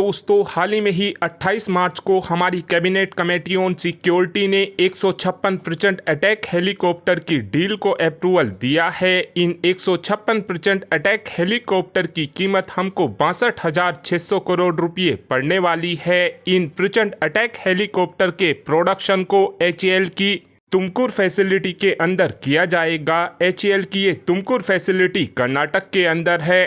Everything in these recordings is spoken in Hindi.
दोस्तों, हाल ही में ही 28 मार्च को हमारी कैबिनेट कमेटी ऑन सिक्योरिटी ने 156 प्रचंड अटैक हेलीकॉप्टर की डील को अप्रूवल दिया है। इन 156 प्रचंड अटैक हेलीकॉप्टर की कीमत हमको 62,600 करोड़ रुपये पड़ने वाली है। इन प्रचंड अटैक हेलीकॉप्टर के प्रोडक्शन को HAL की तुमकुर फैसिलिटी के अंदर किया जाएगा। HAL की ये तुमकुर फैसिलिटी कर्नाटक के अंदर है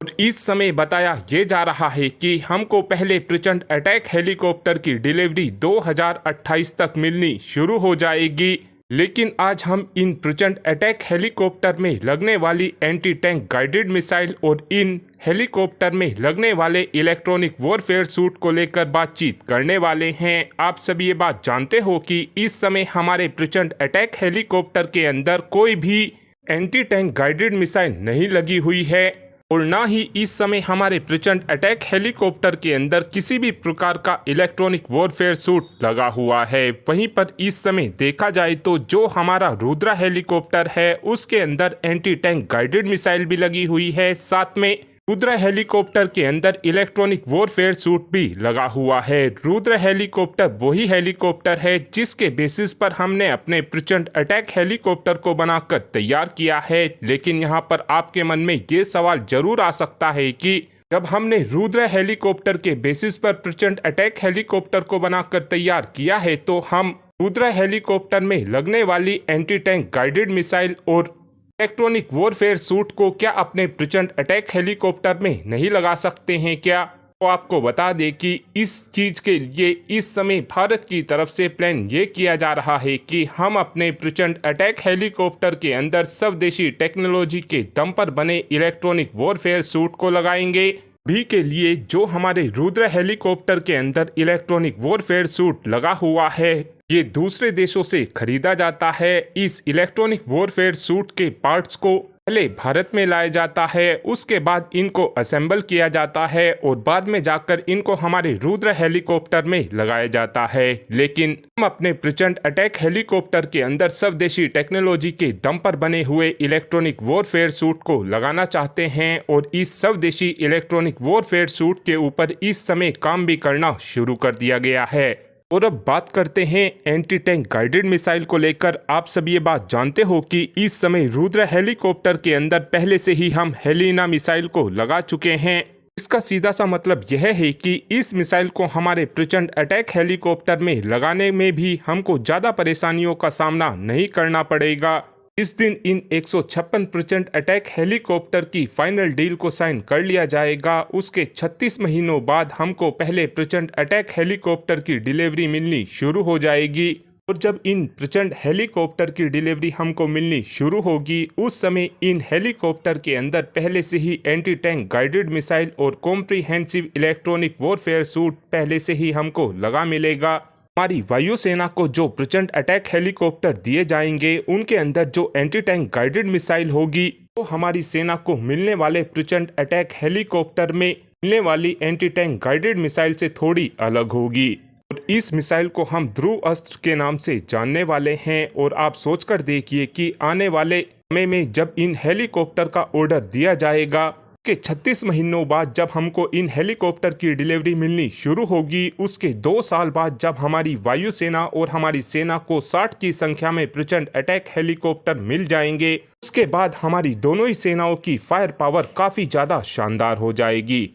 और इस समय बताया ये जा रहा है कि हमको पहले प्रचंड अटैक हेलीकॉप्टर की डिलीवरी 2028 तक मिलनी शुरू हो जाएगी। लेकिन आज हम इन प्रचंड अटैक हेलीकॉप्टर में लगने वाली एंटी टैंक गाइडेड मिसाइल और इन हेलीकॉप्टर में लगने वाले इलेक्ट्रॉनिक वॉरफेयर सूट को लेकर बातचीत करने वाले हैं। आप सभी ये बात जानते हो कि इस समय हमारे प्रचंड अटैक हेलीकॉप्टर के अंदर कोई भी एंटी टैंक गाइडेड मिसाइल नहीं लगी हुई है और ना ही इस समय हमारे प्रचंड अटैक हेलीकॉप्टर के अंदर किसी भी प्रकार का इलेक्ट्रॉनिक वॉरफेयर सूट लगा हुआ है। वहीं पर इस समय देखा जाए तो जो हमारा रुद्रा हेलीकॉप्टर है उसके अंदर एंटी टैंक गाइडेड मिसाइल भी लगी हुई है, साथ में रुद्रा हेलीकॉप्टर के अंदर इलेक्ट्रॉनिक वॉरफेयर सूट भी लगा हुआ है। रुद्रा हेलीकॉप्टर वही हेलीकॉप्टर है जिसके बेसिस पर हमने अपने प्रचंड अटैक हेलीकॉप्टर को बनाकर तैयार किया है। लेकिन यहाँ पर आपके मन में ये सवाल जरूर आ सकता है कि जब हमने रुद्रा हेलीकॉप्टर के बेसिस पर प्रचंड अटैक हेलीकॉप्टर को बनाकर तैयार किया है तो हम रुद्रा हेलीकॉप्टर में लगने वाली एंटी टैंक गाइडेड मिसाइल और इलेक्ट्रॉनिक वॉरफेयर सूट को क्या अपने प्रचंड अटैक हेलीकॉप्टर में नहीं लगा सकते हैं क्या? तो आपको बता दें कि इस चीज के लिए इस समय भारत की तरफ से प्लान ये किया जा रहा है कि हम अपने प्रचंड अटैक हेलीकॉप्टर के अंदर स्वदेशी टेक्नोलॉजी के दम पर बने इलेक्ट्रॉनिक वॉरफेयर सूट को लगाएंगे। भी के लिए जो हमारे रुद्रा हेलीकॉप्टर के अंदर इलेक्ट्रॉनिक वॉरफेयर सूट लगा हुआ है ये दूसरे देशों से खरीदा जाता है। इस इलेक्ट्रॉनिक वॉरफेयर सूट के पार्ट्स को पहले भारत में लाया जाता है, उसके बाद इनको असेंबल किया जाता है और बाद में जाकर इनको हमारे रुद्रा हेलीकॉप्टर में लगाया जाता है। लेकिन हम अपने प्रचंड अटैक हेलीकॉप्टर के अंदर स्वदेशी टेक्नोलॉजी के दम पर बने हुए इलेक्ट्रॉनिक वॉरफेयर सूट को लगाना चाहते हैं और इस स्वदेशी इलेक्ट्रॉनिक वॉरफेयर सूट के ऊपर इस समय काम भी करना शुरू कर दिया गया है। और अब बात करते हैं एंटी टैंक गाइडेड मिसाइल को लेकर। आप सब ये बात जानते हो कि इस समय रुद्रा हेलीकॉप्टर के अंदर पहले से ही हम हेलिना मिसाइल को लगा चुके हैं। इसका सीधा सा मतलब यह है कि इस मिसाइल को हमारे प्रचंड अटैक हेलीकॉप्टर में लगाने में भी हमको ज़्यादा परेशानियों का सामना नहीं करना पड़ेगा। इस दिन इन 156 प्रचंड अटैक हेलीकॉप्टर की फाइनल डील को साइन कर लिया जाएगा। उसके 36 महीनों बाद हमको पहले प्रचंड अटैक हेलीकॉप्टर की डिलीवरी मिलनी शुरू हो जाएगी और जब इन प्रचंड हेलीकॉप्टर की डिलीवरी हमको मिलनी शुरू होगी उस समय इन हेलीकॉप्टर के अंदर पहले से ही एंटी टैंक गाइडेड मिसाइल और कॉम्प्रिहेंसिव इलेक्ट्रॉनिक वॉरफेयर सूट पहले से ही हमको लगा मिलेगा। हमारी वायुसेना को जो प्रचंड अटैक हेलीकॉप्टर दिए जाएंगे उनके अंदर जो एंटी टैंक गाइडेड मिसाइल होगी तो हमारी सेना को मिलने वाले प्रचंड अटैक हेलीकॉप्टर में मिलने वाली एंटी टैंक गाइडेड मिसाइल से थोड़ी अलग होगी और इस मिसाइल को हम ध्रुव अस्त्र के नाम से जानने वाले हैं। और आप सोचकर देखिए कि आने वाले समय में जब इन हेलीकॉप्टर का ऑर्डर दिया जाएगा के 36 महीनों बाद जब हमको इन हेलीकॉप्टर की डिलीवरी मिलनी शुरू होगी, उसके 2 साल बाद जब हमारी वायुसेना और हमारी सेना को 60 की संख्या में प्रचंड अटैक हेलीकॉप्टर मिल जाएंगे, उसके बाद हमारी दोनों ही सेनाओं की फायर पावर काफी ज्यादा शानदार हो जाएगी।